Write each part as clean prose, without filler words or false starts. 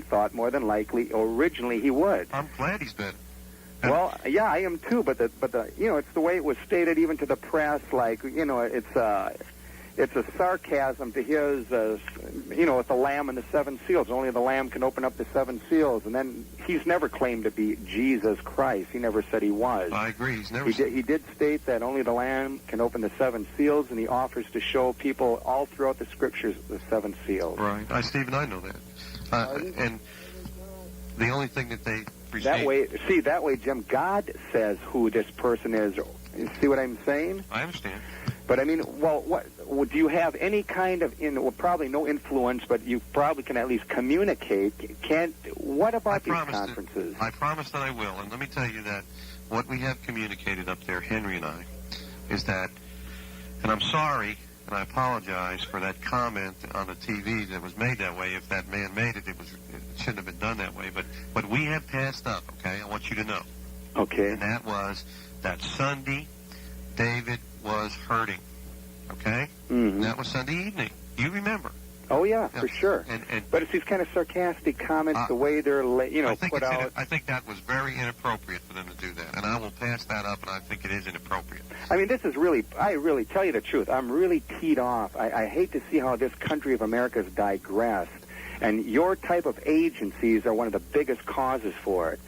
we thought more than likely originally he would. I'm glad he's better. Well, yeah, I am too, but the you know, it's the way it was stated even to the press, like, you know, it's a sarcasm to his, you know, with the Lamb and the seven seals. Only the Lamb can open up the seven seals, and then he's never claimed to be Jesus Christ. He never said he was. I agree. He's never. He did state that only the Lamb can open the seven seals, and he offers to show people all throughout the Scriptures the seven seals. Right. Stephen, I know that. And the only thing that they receive... That way, Jim, God says who this person is. You see what I'm saying? I understand. But I mean, well, do you have any kind of, probably no influence, but you probably can at least communicate. What about these conferences? I promise that I will, and let me tell you that what we have communicated up there, Henry and I, is that, and I'm sorry, and I apologize for that comment on the TV that was made that way. If that man made it, it shouldn't have been done that way. But what we have passed up, okay, I want you to know. Okay. And that was that Sunday, David was hurting, okay? Mm-hmm. That was Sunday evening. You remember? Oh, yeah, for sure. But it's these kind of sarcastic comments, the way they're, put out. I think that was very inappropriate for them to do that, and I will pass that up, and I think it is inappropriate. I mean, this is really, I really tell you the truth, I'm really teed off. I hate to see how this country of America has digressed, and your type of agencies are one of the biggest causes for it.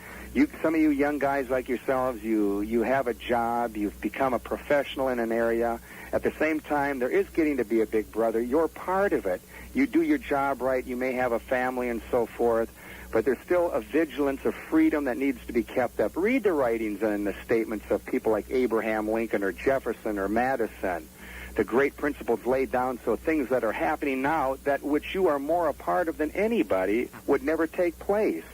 Some of you young guys like yourselves, you have a job, you've become a professional in an area. At the same time, there is getting to be a big brother. You're part of it. You do your job right, you may have a family and so forth, but there's still a vigilance of freedom that needs to be kept up. Read the writings and the statements of people like Abraham Lincoln or Jefferson or Madison. The great principles laid down so things that are happening now that which you are more a part of than anybody would never take place.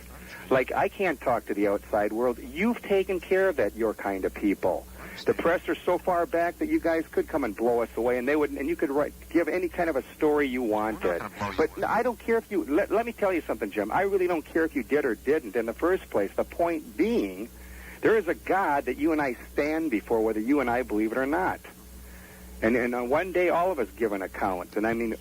Like, I can't talk to the outside world. You've taken care of that, your kind of people. The press are so far back that you guys could come and blow us away, and you could give any kind of a story you wanted. But I don't care if you... Let me tell you something, Jim. I really don't care if you did or didn't in the first place. The point being, there is a God that you and I stand before, whether you and I believe it or not. And one day, all of us give an account. And I mean,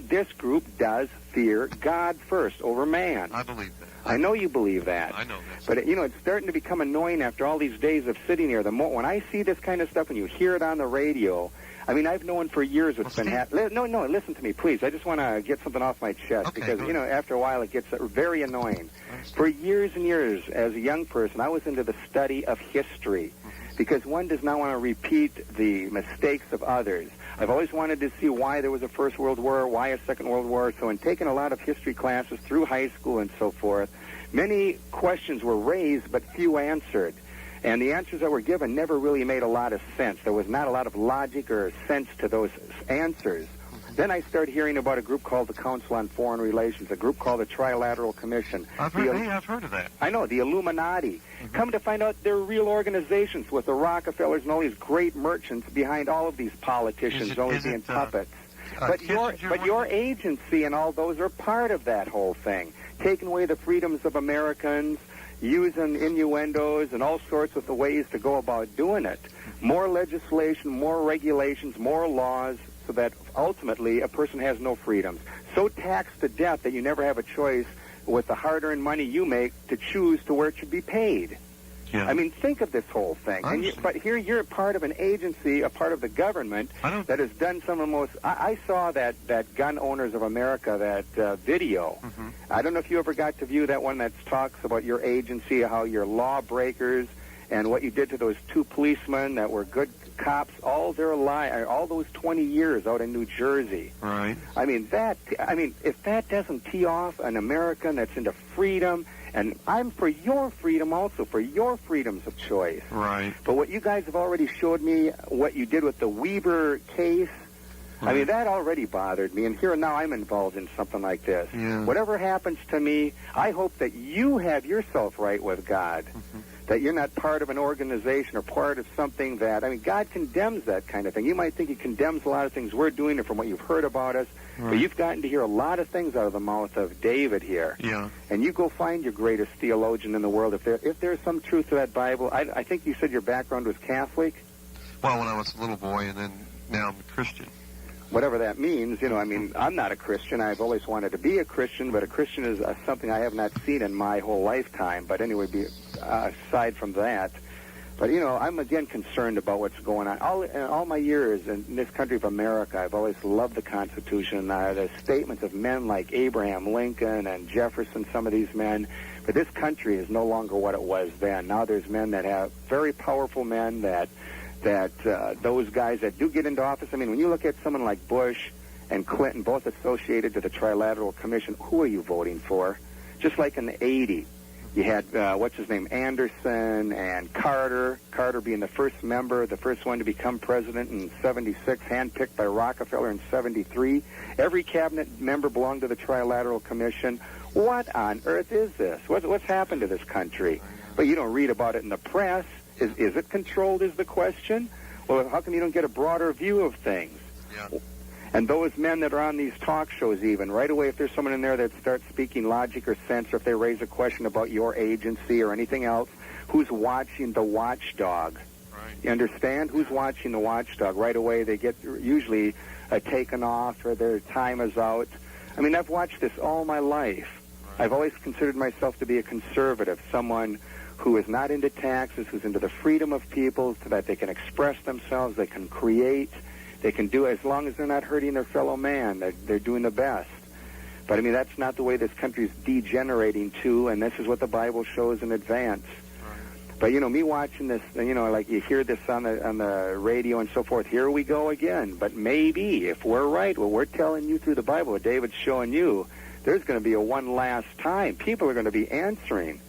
this group does fear God first over man. I believe that. I know you believe that. I know that. But, it's starting to become annoying after all these days of sitting here. When I see this kind of stuff and you hear it on the radio, I mean, I've known for years what's been happening. No, listen to me, please. I just want to get something off my chest because, after a while it gets very annoying. For years and years, as a young person, I was into the study of history because one does not want to repeat the mistakes of others. I've always wanted to see why there was a First World War, why a Second World War. So in taking a lot of history classes through high school and so forth, many questions were raised but few answered. And the answers that were given never really made a lot of sense. There was not a lot of logic or sense to those answers. Then I started hearing about a group called the Council on Foreign Relations, a group called the Trilateral Commission. I've heard of that. I know, the Illuminati. Come to find out they're real organizations with the Rockefellers and all these great merchants behind all of these politicians only being puppets. But your agency and all those are part of that whole thing, taking away the freedoms of Americans, using innuendos and all sorts of the ways to go about doing it. More legislation, more regulations, more laws, so that ultimately a person has no freedoms. So taxed to death that you never have a choice with the hard-earned money you make to choose to where it should be paid. Yeah. I mean, think of this whole thing. But here you're part of an agency, a part of the government that has done some of the most... I saw that Gun Owners of America, that video. Mm-hmm. I don't know if you ever got to view that one that talks about your agency, how you're lawbreakers, and what you did to those two policemen that were good cops all their life, all those 20 years out in New Jersey. Right. I mean, if that doesn't tee off an American that's into freedom, and I'm for your freedom also, for your freedoms of choice. Right. But what you guys have already showed me, what you did with the Weber case, right. I mean, that already bothered me, and here now I'm involved in something like this. Yeah. Whatever happens to me, I hope that you have yourself right with God. Mm-hmm. That you're not part of an organization or part of something that, I mean, God condemns that kind of thing. You might think he condemns a lot of things we're doing and from what you've heard about us, right. But you've gotten to hear a lot of things out of the mouth of David here. Yeah. And you go find your greatest theologian in the world. If there's some truth to that Bible, I think you said your background was Catholic? Well, when I was a little boy, and then now I'm a Christian. whatever that means. You know, I mean, I'm not a Christian. I've always wanted to be a Christian, but a Christian is something I have not seen in my whole lifetime. But anyway, aside from that, but, you know, I'm, again, concerned about what's going on. All my years in this country of America, I've always loved the Constitution. The statements of men like Abraham Lincoln and Jefferson, some of these men. But this country is no longer what it was then. Now there's men that have very powerful men that those guys that do get into office. I mean, when you look at someone like Bush and Clinton, both associated to the Trilateral Commission, who are you voting for? Just like in the 80s. You had, what's his name, Anderson and Carter being the first member, the first one to become president in 76, handpicked by Rockefeller in 73. Every cabinet member belonged to the Trilateral Commission. What on earth is this? What's happened to this country? But you don't read about it in the press. Is it controlled is the question? Well, how come you don't get a broader view of things? Yeah. And those men that are on these talk shows even, right away, if there's someone in there that starts speaking logic or sense, or if they raise a question about your agency or anything else, who's watching the watchdog? Right. You understand? Who's watching the watchdog? Right away, they get usually taken off or their time is out. I mean, I've watched this all my life. Right. I've always considered myself to be a conservative, someone who is not into taxes, who's into the freedom of people so that they can express themselves, they can create. They can do it as long as they're not hurting their fellow man. They're doing the best. But, I mean, that's not the way this country's degenerating to, and this is what the Bible shows in advance. Right. But, you know, me watching this, you know, like you hear this on the radio and so forth, here we go again. But maybe, if we're right, what we're telling you through the Bible, what David's showing you, there's going to be a one last time. People are going to be answering.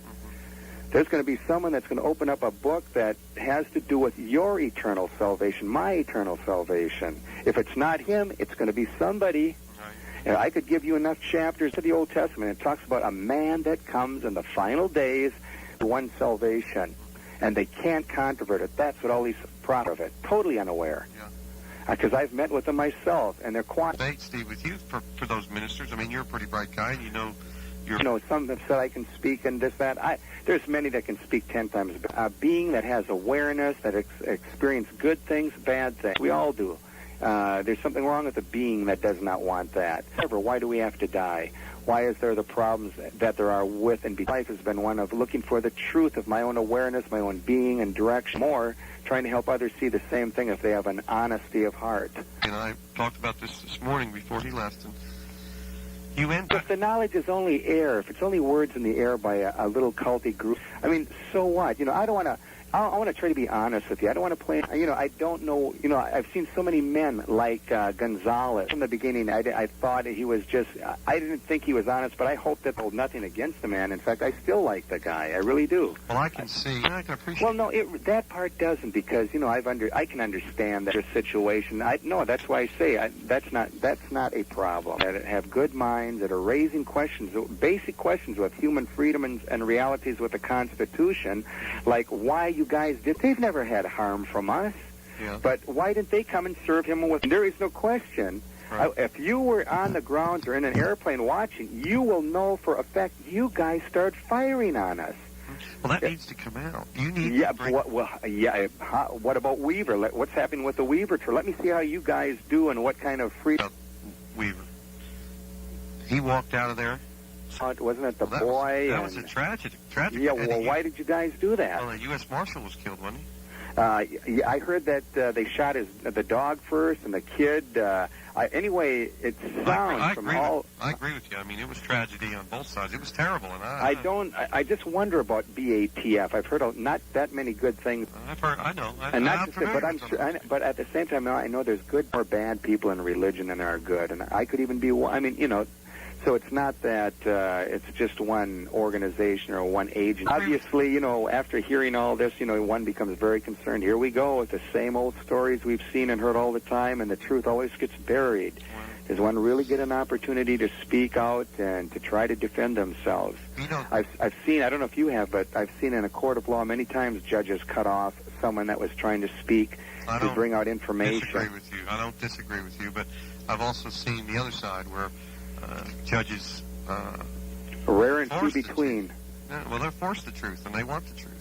There's going to be someone that's going to open up a book that has to do with your eternal salvation, my eternal salvation. If it's not him, it's going to be somebody. Right. And I could give you enough chapters to the Old Testament. It talks about a man that comes in the final days to one salvation, and they can't controvert it. That's what all these prophets of it, totally unaware. Yeah. Because I've met with them myself, and they're quiet. Debate, Steve, with you for those ministers. I mean, you're a pretty bright guy. You know, some have said I can speak and this, that. There's many that can speak 10 times. A being that has awareness, that experience good things, bad things. We all do. There's something wrong with a being that does not want that. However, why do we have to die? Why is there the problems that there are with and between? Life has been one of looking for the truth of my own awareness, my own being and direction. More, trying to help others see the same thing if they have an honesty of heart. And I talked about this morning before he left, and if the knowledge is only air, if it's only words in the air by a little culty group, I mean, so what? You know, I don't want to. I want to try to be honest with you. I don't want to play. You know, I don't know. You know, I've seen so many men like Gonzalez. From the beginning, I thought he was just. I didn't think he was honest, but I hope that there's nothing against the man. In fact, I still like the guy. I really do. Well, I can see. I can appreciate. Well, no, that part doesn't, because you know I can understand that situation. That's why I say that's not a problem. That have good minds that are raising questions, basic questions with human freedom and realities with the Constitution, like why you guys did. They've never had harm from us. Yeah. But why didn't they come and serve him with? There is no question. Right. If you were on the ground or in an airplane watching, you will know for a fact you guys started firing on us. Well, that needs to come out. You need. Yeah. What about Weaver? What's happening with the Weaver tour? Let me see how you guys do and what kind of freedom. Weaver. He walked out of there. Wasn't it the boy? That was a tragedy. Yeah, well, why did you guys do that? Well, a U.S. Marshal was killed, wasn't he? I heard that they shot the dog first and the kid. Anyway, it sounds from all... I agree with you. I mean, it was tragedy on both sides. It was terrible. And I just wonder about BATF. I've heard not that many good things. I know. But at the same time, I know there's good or bad people in religion and there are good. And I could even be one. I mean, you know... So it's not that it's just one organization or one agent. Obviously, you know, after hearing all this, you know, one becomes very concerned. Here we go with the same old stories we've seen and heard all the time, and the truth always gets buried. Wow. Does one really get an opportunity to speak out and to try to defend themselves? I've seen, I don't know if you have, but I've seen in a court of law many times judges cut off someone that was trying to speak to bring out information. I don't disagree with you, but I've also seen the other side where judges rare and few between. Well, they're forced the truth, and they want the truth.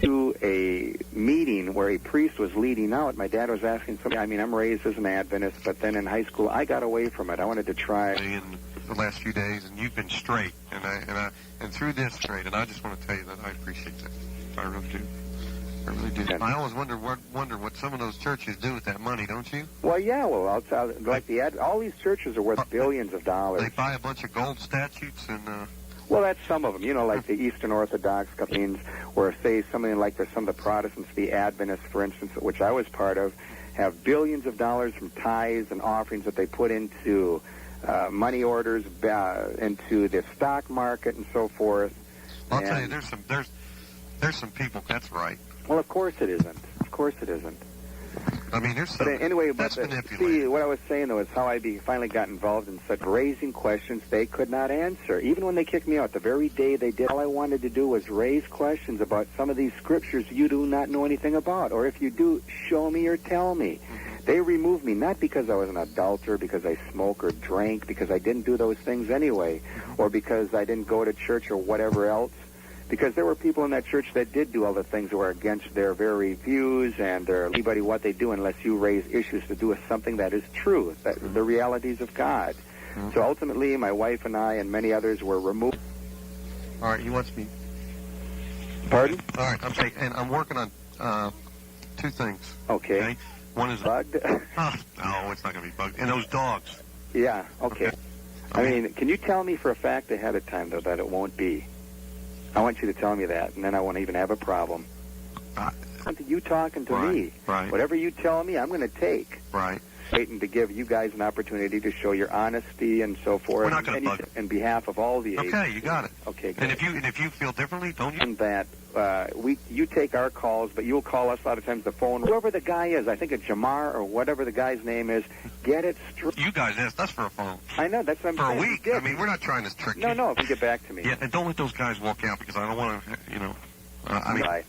to a meeting where a priest was leading out. My dad was asking something. I mean, I'm raised as an Adventist, but then in high school, I got away from it. I wanted to try. In the last few days, and you've been straight, and through this straight, and I just want to tell you that I appreciate that. I really do. I really do. I always wonder what some of those churches do with that money, don't you? Well, yeah. Well, all these churches are worth billions of dollars. They buy a bunch of gold statues and. Well, that's some of them. You know, like the Eastern Orthodox means, where say something like some of the Protestants, the Adventists, for instance, which I was part of, have billions of dollars from tithes and offerings that they put into money orders, into the stock market, and so forth. I'll tell you, there's some people. That's right. Well, of course it isn't. Of course it isn't. I mean, there's some. But anyway, that's see, what I was saying though is how I finally got involved in such raising questions they could not answer. Even when they kicked me out, the very day they did, all I wanted to do was raise questions about some of these scriptures you do not know anything about, or if you do, show me or tell me. Mm-hmm. They removed me not because I was an adulterer, because I smoked or drank, because I didn't do those things anyway, or because I didn't go to church or whatever else. Because there were people in that church that did do all the things that were against their very views and anybody what they do unless you raise issues to do with something that is true, the realities of God. Mm-hmm. So ultimately, my wife and I and many others were removed. All right, he wants me. Pardon? All right, I'm saying, and I'm working on two things. Okay. One is bugged. No, it's not going to be bugged. And those dogs. Yeah. Okay. I mean, can you tell me for a fact ahead of time though that it won't be? I want you to tell me that, and then I won't even have a problem. You talking to me. Right. Whatever you tell me, I'm going to take. Right. Waiting to give you guys an opportunity to show your honesty and so forth. We're not going to bug in behalf of all the agents. Okay, you got it. Okay, good. And if you feel differently, don't you? And that you take our calls, but you'll call us a lot of times the phone. Whoever the guy is, I think it's Jamar or whatever the guy's name is, get it straight. You guys asked us for a phone. I know, that's what I'm saying. For a week. I mean, we're not trying to trick you. No, if you get back to me. Yeah, and don't let those guys walk out because I don't want to, I mean. Bye.